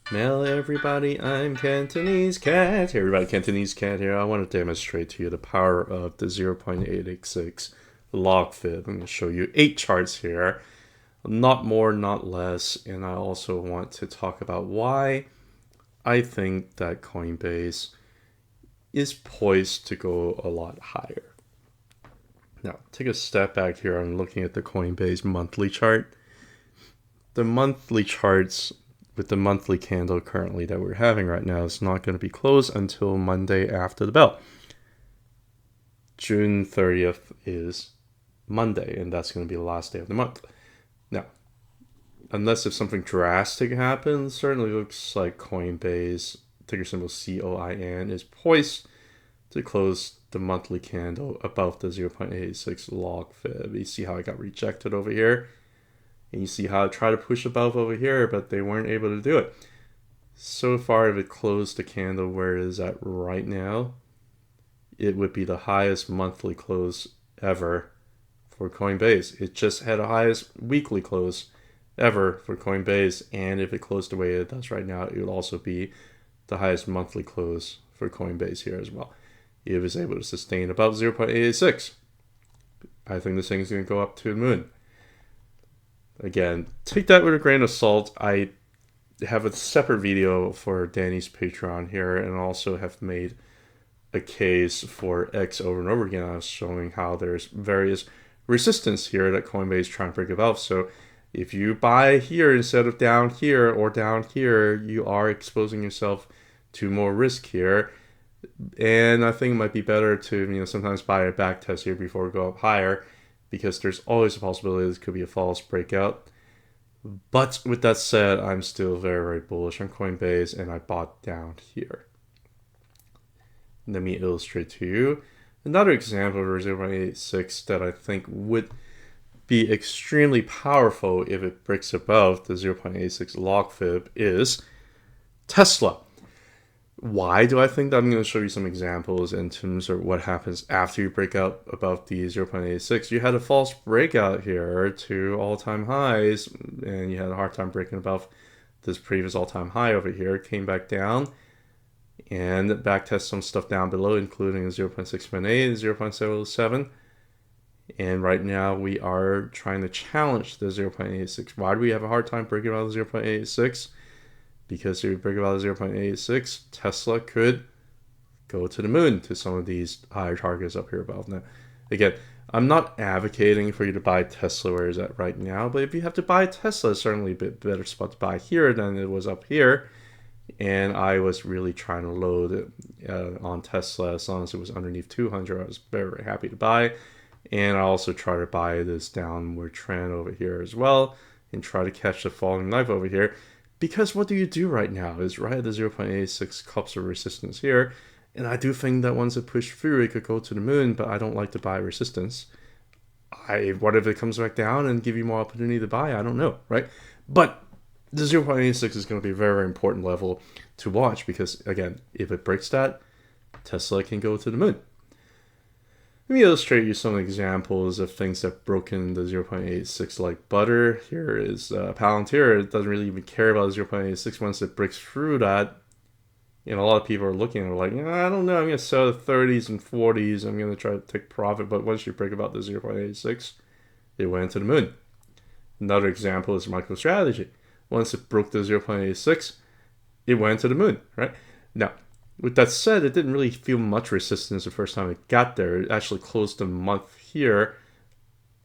Hello everybody, I'm Cantonese Cat. Hey everybody, Cantonese Cat here. I want to demonstrate to you the power of the 0.886 log fib. I'm going to show you 8 charts here, not more, not less, and I also want to talk about why I think that Coinbase is poised to go a lot higher. Now, take a step back here. I'm looking at the Coinbase monthly chart. The monthly charts with the monthly candle currently that we're having right now is not going to be closed until Monday after the bell. June 30th is Monday, and that's going to be the last day of the month. Now, unless if something drastic happens, certainly looks like Coinbase, ticker symbol COIN, is poised to close the monthly candle above the 0.86 log fib. You see how it got rejected over here? And you see how it tried to push above over here, but they weren't able to do it. So far, if it closed the candle where it is at right now, it would be the highest monthly close ever for Coinbase. It just had the highest weekly close ever for Coinbase, and if it closed the way it does right now, it would also be the highest monthly close for Coinbase here as well. It was able to sustain above 0.886. I think this thing is going to go up to the moon. Again, take that with a grain of salt. I have a separate video for Danny's Patreon here, and also have made a case for X over and over again. I was showing how there's various resistance here that Coinbase is trying to break above. So if you buy here instead of down here or down here, you are exposing yourself to more risk here. And I think it might be better to sometimes buy a back test here before we go up higher, because there's always a possibility this could be a false breakout. But with that said, I'm still very, very bullish on Coinbase, and I bought down here. Let me illustrate to you another example of 0.86 that I think would be extremely powerful if it breaks above the 0.86 log fib is Tesla. Why do I think that? I'm going to show you some examples in terms of what happens after you break out above the 0.86. You had a false breakout here to all-time highs, and you had a hard time breaking above this previous all-time high over here. It came back down and back test some stuff down below, including 0.678 and 0.07. And right now we are trying to challenge the 0.86. Why do we have a hard time breaking out the 0.86? Because if we break about 0.86, Tesla could go to the moon to some of these higher targets up here above. Now, again, I'm not advocating for you to buy Tesla where it's at right now, but if you have to buy Tesla, it's certainly a bit better spot to buy here than it was up here. And I was really trying to load on Tesla as long as it was underneath 200. I was very, very happy to buy. And I also try to buy this downward trend over here as well, and try to catch the falling knife over here. Because what do you do right now is right at the 0.86 cups of resistance here. And I do think that once it pushed through, it could go to the moon, but I don't like to buy resistance. What if it comes back down and give you more opportunity to buy? I don't know, right? But the 0.86 is going to be a very, very important level to watch, because, again, if it breaks that, Tesla can go to the moon. Let me illustrate you some examples of things that broken the 0.86 like butter. Here is Palantir. It doesn't really even care about 0.86 once it breaks through that. A lot of people are looking and are like, I don't know, I'm going to sell the 30s and 40s. I'm going to try to take profit. But once you break about the 0.86, it went to the moon. Another example is MicroStrategy. Once it broke the 0.86, it went to the moon, right? Now, with that said, it didn't really feel much resistance the first time it got there. It actually closed the month here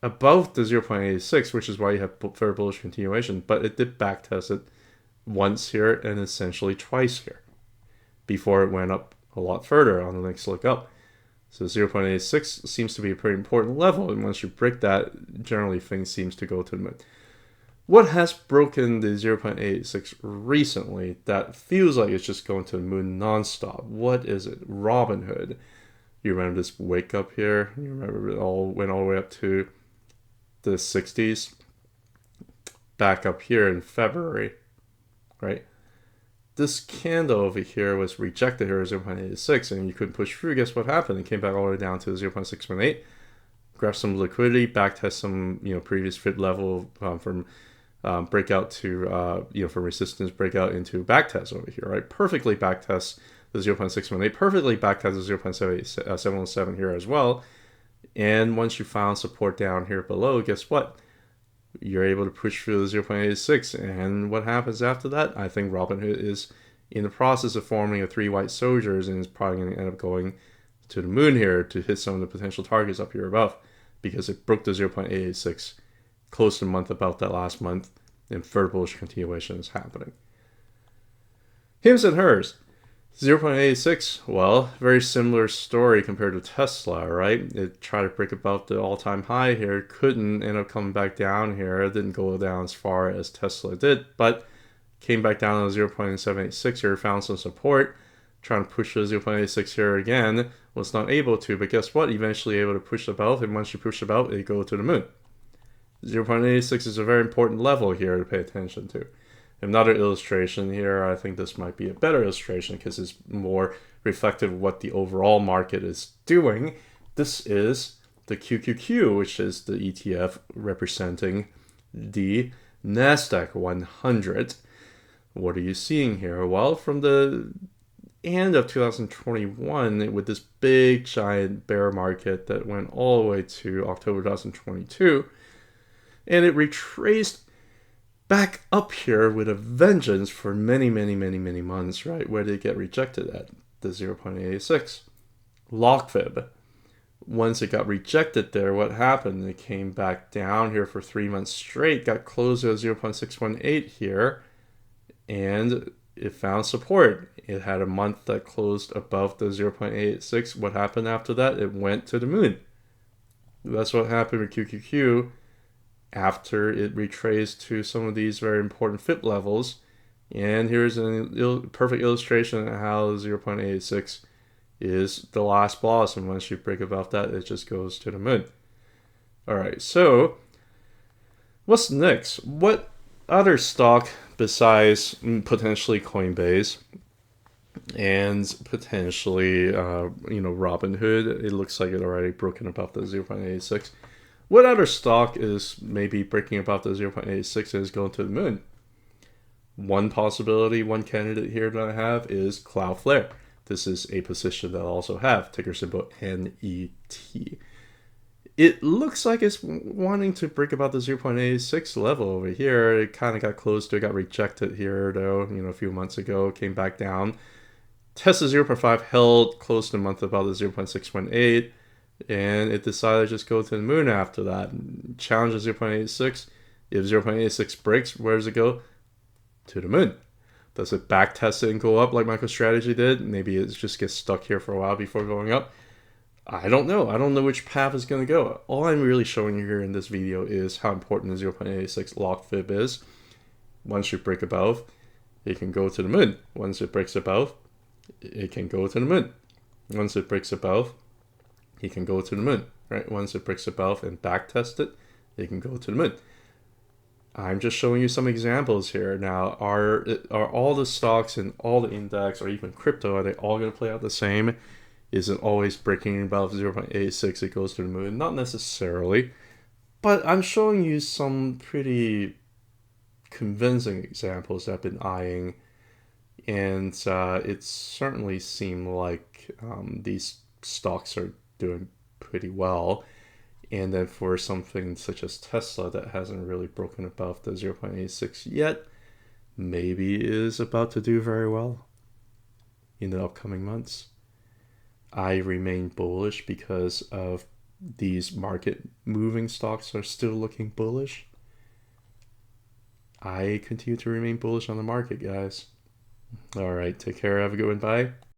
above the 0.86, which is why you have very bullish continuation. But it did backtest it once here and essentially twice here before it went up a lot further on the next look up. So 0.86 seems to be a pretty important level, and once you break that, generally things seems to go to the moon. What has broken the 0.86 recently that feels like it's just going to the moon nonstop? What is it? Robinhood. You remember this wake up here? You remember it all went all the way up to the 60s? Back up here in February, right? This candle over here was rejected here at 0.86, and you couldn't push through. Guess what happened? It came back all the way down to 0.618. Grab some liquidity, back test some previous fit level from breakout to, for resistance breakout into backtest over here, right? Perfectly backtest the 0.618, perfectly backtest the 0.717 here as well. And once you found support down here below, guess what? You're able to push through the 0.86. And what happens after that? I think Robinhood is in the process of forming a 3 white soldiers and is probably going to end up going to the moon here to hit some of the potential targets up here above, because it broke the 0.886 close to a month about that last month, and further bullish continuation is happening. Hims and hers. 0.86, well, very similar story compared to Tesla, right? It tried to break above the all-time high here, couldn't, end up coming back down here. It didn't go down as far as Tesla did, but came back down to 0.786 here, found some support, trying to push the 0.86 here again, was not able to, but guess what? Eventually able to push above, and once you push above, it go to the moon. 0.86 is a very important level here to pay attention to. Another illustration here, I think this might be a better illustration because it's more reflective of what the overall market is doing. This is the QQQ, which is the ETF representing the NASDAQ 100. What are you seeing here? Well, from the end of 2021, with this big giant bear market that went all the way to October 2022, and it retraced back up here with a vengeance for many months, right? Where did it get rejected at? The 0.86. Log Fib. Once it got rejected there, what happened? It came back down here for 3 months straight, got close to 0.618 here, and it found support. It had a month that closed above the 0.86. What happened after that? It went to the moon. That's what happened with QQQ after it retraced to some of these very important FIP levels. And here's a perfect illustration of how 0.86 is the last boss, and once you break above that, it just goes to the moon. All right, so what's next? What other stock besides potentially Coinbase and potentially Robinhood? It looks like it already broken above the 0.86. What other stock is maybe breaking above the 0.86 and is going to the moon? One possibility, one candidate here that I have is Cloudflare. This is a position that I also have, ticker symbol NET. It looks like it's wanting to break about the 0.86 level over here. It kind of got close to it, got rejected here though, a few months ago, came back down. Tesla 0.5 held close to a month about the 0.618, and it decided to just go to the moon after that. Challenge 0.86. If 0.86 breaks, where does it go? To the moon. Does it back test it and go up like MicroStrategy did? Maybe it just gets stuck here for a while before going up. I don't know. I don't know which path is going to go. All I'm really showing you here in this video is how important the 0.86 Log Fib is. Once you break above, it can go to the moon. Once it breaks above, it can go to the moon. Once it breaks above, it can go to the moon. Right? Once it breaks above and back test it, it can go to the moon. I'm just showing you some examples here. Now, are all the stocks and all the index or even crypto, are they all going to play out the same? Is it always breaking above 0.86, it goes to the moon? Not necessarily, but I'm showing you some pretty convincing examples that I've been eyeing, and it certainly seemed like these stocks are doing pretty well. And then for something such as Tesla that hasn't really broken above the 0.86 yet, maybe is about to do very well in the upcoming months. I remain bullish because of these market moving stocks are still looking bullish. I continue to remain bullish on the market, guys. All right, take care. Have a good one. Bye.